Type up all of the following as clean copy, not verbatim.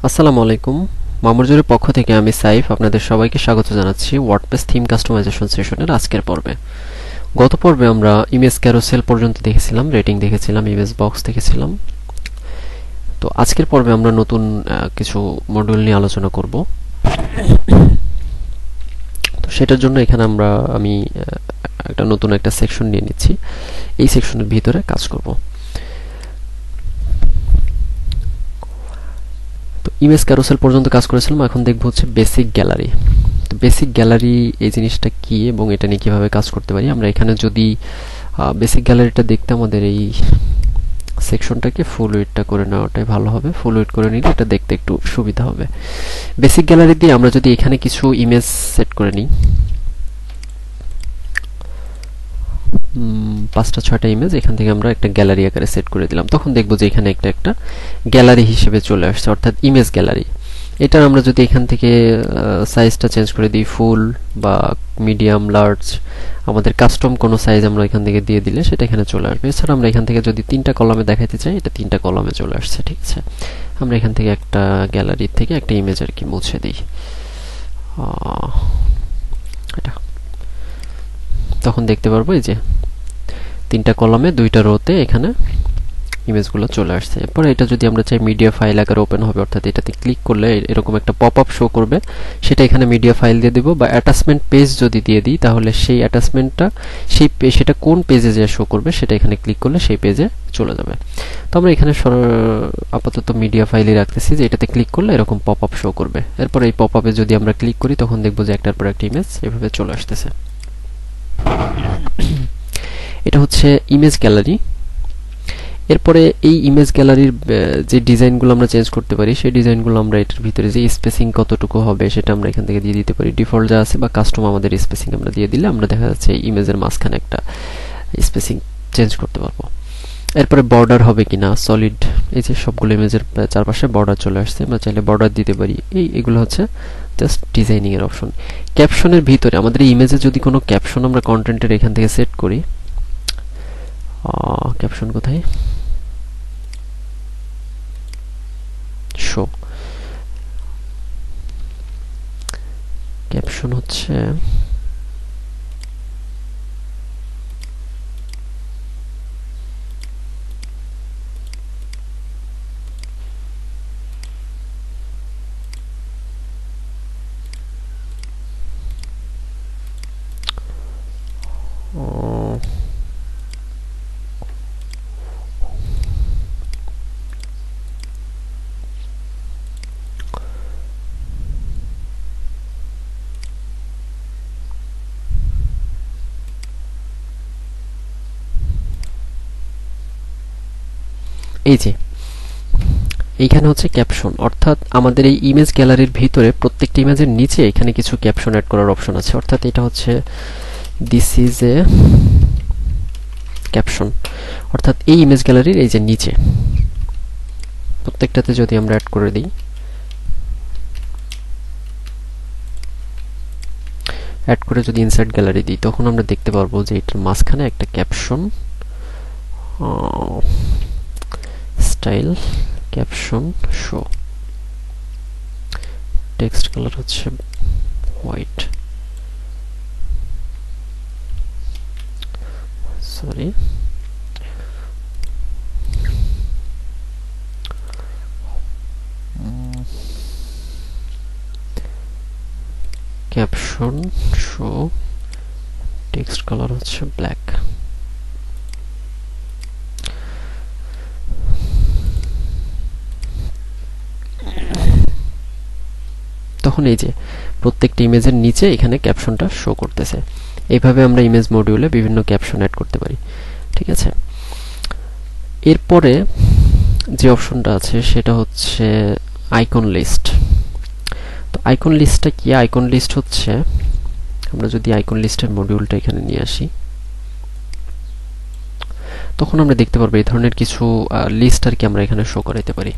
আসসালামু আলাইকুম। মামুরজুরের পক্ষ থেকে আমি সাইফ আপনাদের সবাইকে স্বাগত জানাচ্ছি ওয়ার্ডপ্রেস থিম কাস্টমাইজেশন সেশনের আজকের পর্বে। গত পর্বে আমরা ইমেজ ক্যারোসেল পর্যন্ত দেখেছিলাম, রেটিং দেখেছিলাম, ইমেজ বক্স দেখেছিলাম। তো আজকের পর্বে আমরা নতুন কিছু মডিউল নিয়ে আলোচনা করব। তো সেটার জন্য এখানে আমি নতুন একটা সেকশন নিয়ে নিচ্ছি। এই সেকশনের ভিতরে কাজ করব। তো ইমেজ ক্যারোসেল পর্যন্ত কাজ করেছিলাম, এখন দেখব হচ্ছে বেসিক গ্যালারি। তো বেসিক গ্যালারি এই জিনিসটা কি এবং এটা নিয়ে কিভাবে কাজ করতে পারি। আমরা এখানে যদি বেসিক গ্যালারিটা দেখতে আমাদের এই সেকশনটাকে ফুল উইডথটা করে নেওয়াটাই ভালো হবে। ফুল উইডথ করে নিলে এটা দেখতে একটু সুবিধা হবে। বেসিক গ্যালারি দিয়ে আমরা যদি এখানে কিছু ইমেজ সেট করে নিই, 5টা 6টা ইমেজ এখান থেকে আমরা একটা গ্যালারি আকারে সেট করে দিলাম, তখন দেখবো যে এখানে একটা গ্যালারি হিসেবে চলে আসছে, অর্থাৎ ইমেজ গ্যালারি। এটা আমরা যদি এখান থেকে সাইজটা চেঞ্জ করে দিই, ফুল বা মিডিয়াম, লার্জ, আমাদের কাস্টম কোনো সাইজ আমরা এখান থেকে দিয়ে দিলে সেটা এখানে চলে আসবে। এছাড়া আমরা এখান থেকে যদি 3টা কলামে দেখাতে চাই, এটা 3টা কলামে চলে আসছে। ঠিক আছে, আমরা এখান থেকে একটা গ্যালারি থেকে একটা ইমেজ আর কি মুছে দিই, এটা তখন দেখতে পারবো এই যে 3টা কলামে 2টা রোতে এখানে ইমেজগুলো চলে আসছে। এরপর এটা যদি আমরা চাই মিডিয়া ফাইল আকারে ওপেন হবে, অর্থাৎ এটাতে ক্লিক করলে এরকম একটা পপআপ শো করবে, সেটা এখানে মিডিয়া ফাইল দিয়ে দেব। বা অ্যাটাচমেন্ট পেজ যদি দিয়ে দিই, তাহলে সেই অ্যাটাচমেন্টটা সেটা কোন পেজে যে শো করবে সেটা এখানে ক্লিক করলে সেই পেজে চলে যাবে। তো আমরা এখানে আপাতত মিডিয়া ফাইলই রাখতেছি, যে এটাতে ক্লিক করলে এরকম পপআপ শো করবে। এরপর এই পপআপে যদি আমরা ক্লিক করি, তখন দেখব যে একটার পর একটা ইমেজ এভাবে চলে আসতেছে। এটা হচ্ছে ইমেজ গ্যালারি। এরপরে এই ইমেজ গ্যালারির যে ডিজাইনগুলো আমরা চেঞ্জ করতে পারি, সেই ডিজাইনগুলো আমরা এটার ভিতরে যে স্পেসিং কতটুকু হবে সেটা আমরা এখান থেকে দিয়ে দিতে পারি। ডিফল্ট যা আছে বা কাস্টম আমাদের স্পেসিং আমরা দিয়ে দিলে আমরা দেখা যাচ্ছে ইমেজের মাঝখানে একটা স্পেসিং চেঞ্জ করতে পারবো। এরপরে বর্ডার হবে কিনা, সলিড, এই যে সবগুলো ইমেজের চারপাশে বর্ডার চলে আসছে, আমরা চাইলে বর্ডার দিতে পারি। এগুলো হচ্ছে জাস্ট ডিজাইনিং এর অপশন। ক্যাপশনের ভিতরে আমাদের এই ইমেজে যদি কোনো ক্যাপশন আমরা কন্টেন্টের এখান থেকে সেট করি, ক্যাপশন কোথায়, শো ক্যাপশন হচ্ছে এই যে এইখানে হচ্ছে ক্যাপশন, অর্থাৎ আমাদের এই ইমেজ গ্যালারির ভিতরে প্রত্যেকটা ইমেজের নিচে এখানে কিছু ক্যাপশন অ্যাড করার অপশন আছে। অর্থাৎ এটা হচ্ছে দিস ইজ এ ক্যাপশন, অর্থাৎ এই ইমেজ গ্যালারির এই যে নিচে প্রত্যেকটাতে যদি আমরা অ্যাড করে দিই, অ্যাড করে যদি ইনসার্ট গ্যালারি দিই, তখন আমরা দেখতে পারবো যে এটার মাঝখানে একটা caption, style caption show, text colour হচ্ছে white, sorry caption show, text colour হচ্ছে ব্ল্যাক। তখন এই যে প্রত্যেকটা ইমেজের নিচে এখানে ক্যাপশনটা শো করতেছে। এইভাবে আমরা ইমেজ মডিউলে বিভিন্ন ক্যাপশন অ্যাড করতে পারি। ঠিক আছে, এরপরে যে অপশনটা আছে সেটা হচ্ছে আইকন লিস্ট। তো আইকন লিস্টটা কি? আইকন লিস্ট হচ্ছে, আমরা যদি আইকন লিস্টের মডিউলটা এখানে নিয়ে আসি, তখন আমরা দেখতে পারবো এই ধরনের কিছু লিস্ট আর কি আমরা এখানে শো করাইতে পারি।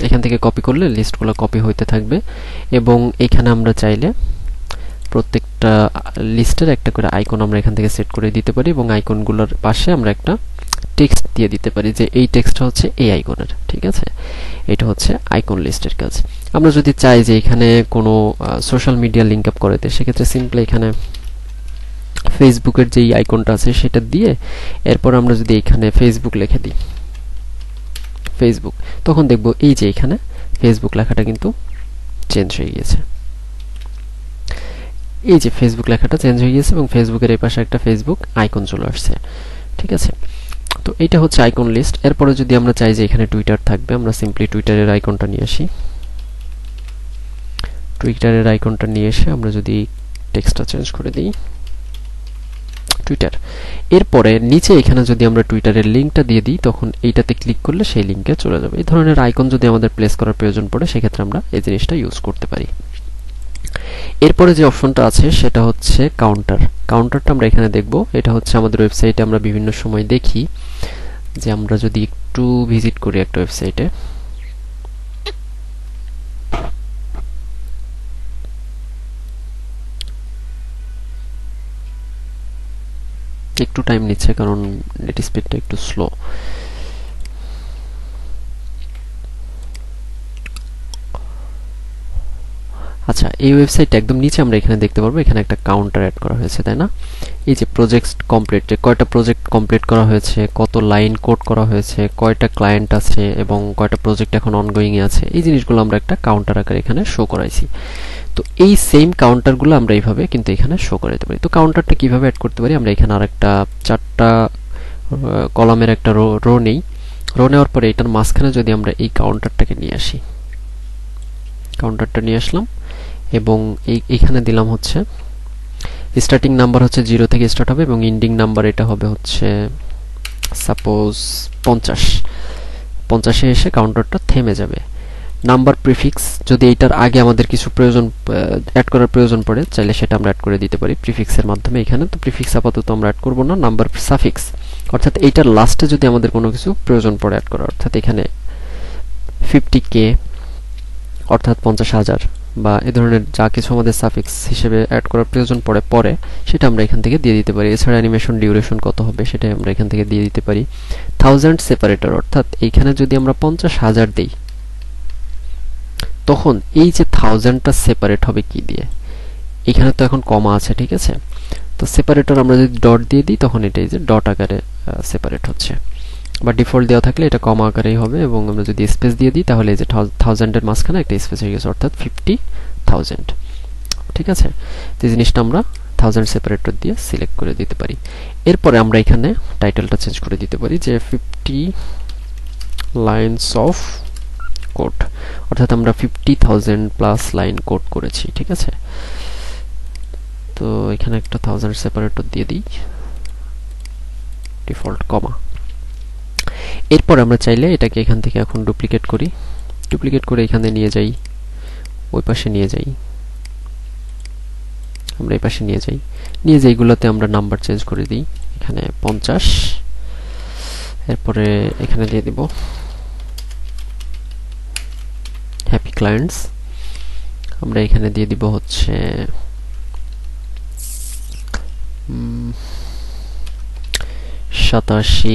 এখান থেকে কপি করলে লিস্টগুলো কপি হইতে থাকবে, এবং এখানে আমরা চাইলে প্রত্যেকটা লিস্টের একটা করে আইকন আমরা এখান থেকে সেট করে দিতে পারি, এবং আইকনগুলোর পাশে আমরা একটা টেক্সট দিয়ে দিতে পারি যে এই টেক্সটটা হচ্ছে এই আইকনের, ঠিক আছে? এটা হচ্ছে আইকন লিস্টের কাজ। আমরা যদি চাই যে এখানে কোনো সোশ্যাল মিডিয়া লিংক আপ করাতে, সেক্ষেত্রে সিম্পলি এখানে ফেসবুকের যেই আইকনটা আছে সেটা দিয়ে এরপর আমরা যদি এখানে ফেসবুক লিখে দিই, ফেসবুক, তখন দেখব এই যে এখানে ফেসবুক লেখাটা কিন্তু চেঞ্জ হয়ে গিয়েছে। এই যে ফেসবুক লেখাটা চেঞ্জ হয়ে গিয়েছে এবং ফেসবুকের এই পাশে একটা ফেসবুক আইকন চলে আসছে, ঠিক আছে? তো এটা হচ্ছে আইকন লিস্ট। এরপরে যদি আমরা চাই যে এখানে টুইটার থাকবে, আমরা সিম্পলি টুইটারের আইকনটা নিয়ে আসি। টুইটারের আইকনটা নিয়ে এসে আমরা যদি টেক্সটটা চেঞ্জ করে দিই টুইটার, এরপরে নিচে এখানে যদি আমরা টুইটারের লিঙ্কটা দিয়ে দিই, তখন এইটাতে ক্লিক করলে সেই লিঙ্কে চলে যাবে। এই ধরনের আইকন যদি আমাদের প্লেস করার প্রয়োজন পড়ে, সেক্ষেত্রে আমরা এই জিনিসটা ইউজ করতে পারি। এরপরে যে অপশনটা আছে সেটা হচ্ছে কাউন্টার। কাউন্টারটা আমরা এখানে দেখব। এটা হচ্ছে আমাদের ওয়েবসাইটে আমরা বিভিন্ন সময় দেখি যে আমরা যদি একটু ভিজিট করি একটা ওয়েবসাইটে, একটু টাইম নিচ্ছে কারণ নেট স্পিডটা একটু স্লো। আচ্ছা, এই ওয়েবসাইটটা একদম নিচে আমরা এখানে দেখতে পারবো, এখানে একটা কাউন্টার অ্যাড করা হয়েছে, তাই না? এই যে প্রজেক্ট কমপ্লিট, কয়টা প্রজেক্ট কমপ্লিট করা হয়েছে, কত লাইন কোড করা হয়েছে, কয়টা ক্লায়েন্ট আছে এবং কয়টা প্রজেক্ট এখন অনগোয়িং এ আছে, এই জিনিসগুলো আমরা একটা কাউন্টার আকারে এখানে শো করাইছি। তো এই সেম কাউন্টারগুলো আমরা এইভাবে কিন্তু এখানে শো করাইতে পারি। তো কাউন্টারটা কিভাবে অ্যাড করতে পারি, আমরা এখানে আরেকটা 4টা কলামের একটা রো নেই। রো নেওয়ার পরে এটার মাঝখানে যদি আমরা এই কাউন্টারটাকে নিয়ে আসি, কাউন্টারটা নিয়ে আসলাম এবং এইখানে দিলাম হচ্ছে স্টার্টিং নাম্বার হচ্ছে 0 থেকে স্টার্ট হবে এবং এন্ডিং নাম্বার এটা হবে হচ্ছে সাপোজ 50 এ এসে কাউন্টারটা থেমে যাবে। নাম্বার প্রিফিক্স, যদি এইটার আগে আমাদের কিছু প্রয়োজন অ্যাড করার প্রয়োজন পড়ে, চাইলে সেটা আমরা অ্যাড করে দিতে পারি প্রিফিক্সের মাধ্যমে। এখানে তো প্রিফিক্স আপাতত আমরা অ্যাড করব না। নাম্বার সাফিক্স, অর্থাৎ এইটার লাস্টে যদি আমাদের কোনো কিছু প্রয়োজন পড়ে অ্যাড করা, অর্থাৎ এখানে 50K অর্থাৎ 50,000 বা এই ধরনের যা কিছু আমাদের সাফিক্স হিসেবে অ্যাড করার প্রয়োজন পড়ে সেটা আমরা এখান থেকে দিয়ে দিতে পারি। এছাড়া অ্যানিমেশন ডিউরেশন কত হবে সেটা আমরা এখান থেকে দিয়ে দিতে পারি। 1000 সেপারেটর, অর্থাৎ এইখানে যদি আমরা 50,000 দেই, তখন এই যে 1000টা সেপারেট হবে কি দিয়ে? এখানে তো এখন কমা আছে, ঠিক আছে? তো সেপারেটর আমরা যদি ডট দিয়ে দিই, তখন এটা এই যে ডট আকারে সেপারেট হচ্ছে, বা ডিফল্ট দেওয়া থাকলে এটা কমা আকারেই হবে। এবং আমরা যদি স্পেস দিয়ে দিই, তাহলে এই যে 1000 এর মাঝখানে একটা স্পেস হয়ে গেছে, অর্থাৎ 50,000, ঠিক আছে? তো এই জিনিসটা আমরা 1000 সেপারেটর দিয়ে সিলেক্ট করে দিতে পারি। এরপরে আমরা এখানে টাইটেলটা চেঞ্জ করে দিতে পারি যে 50 লাইনস অফ কোড, অর্থাৎ আমরা 50,000 প্লাস লাইন কোড করেছি, ঠিক আছে? তো এখানে একটা 1000 সেপারেটর দিয়ে দিই, ডিফল্ট কমা। এরপর আমরা চাইলে এটাকে এখান থেকে এখন ডুপ্লিকেট করি, ডুপ্লিকেট করে এখানে নিয়ে যাই, ওই পাশে নিয়ে যাই, আমরা এই পাশে নিয়ে যাই, নিয়ে যাই এগুলোতে আমরা নাম্বার চেঞ্জ করে দিই, এখানে 50, এরপরে এখানে দিয়ে দিব হ্যাপি ক্লায়েন্টস, আমরা এখানে দিয়ে দিব হচ্ছে 87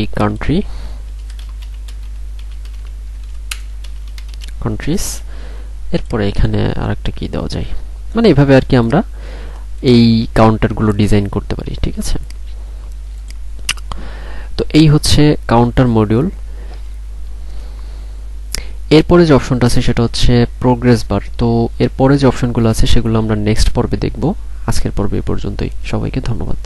কান্ট্রিজ। এরপরে এখানে আরেকটা কি দেওয়া যায়, মানে এইভাবে আর কি আমরা এই কাউন্টারগুলো ডিজাইন করতে পারি, ঠিক আছে? তো এই হচ্ছে কাউন্টার মডিউল। এরপরে যে অপশনটা আছে সেটা হচ্ছে প্রোগ্রেস বার। তো এরপরে যে অপশনগুলো আছে সেগুলো আমরা নেক্সট পর্বে দেখব। আজকের পর্বে এই পর্যন্তই। সবাইকে ধন্যবাদ।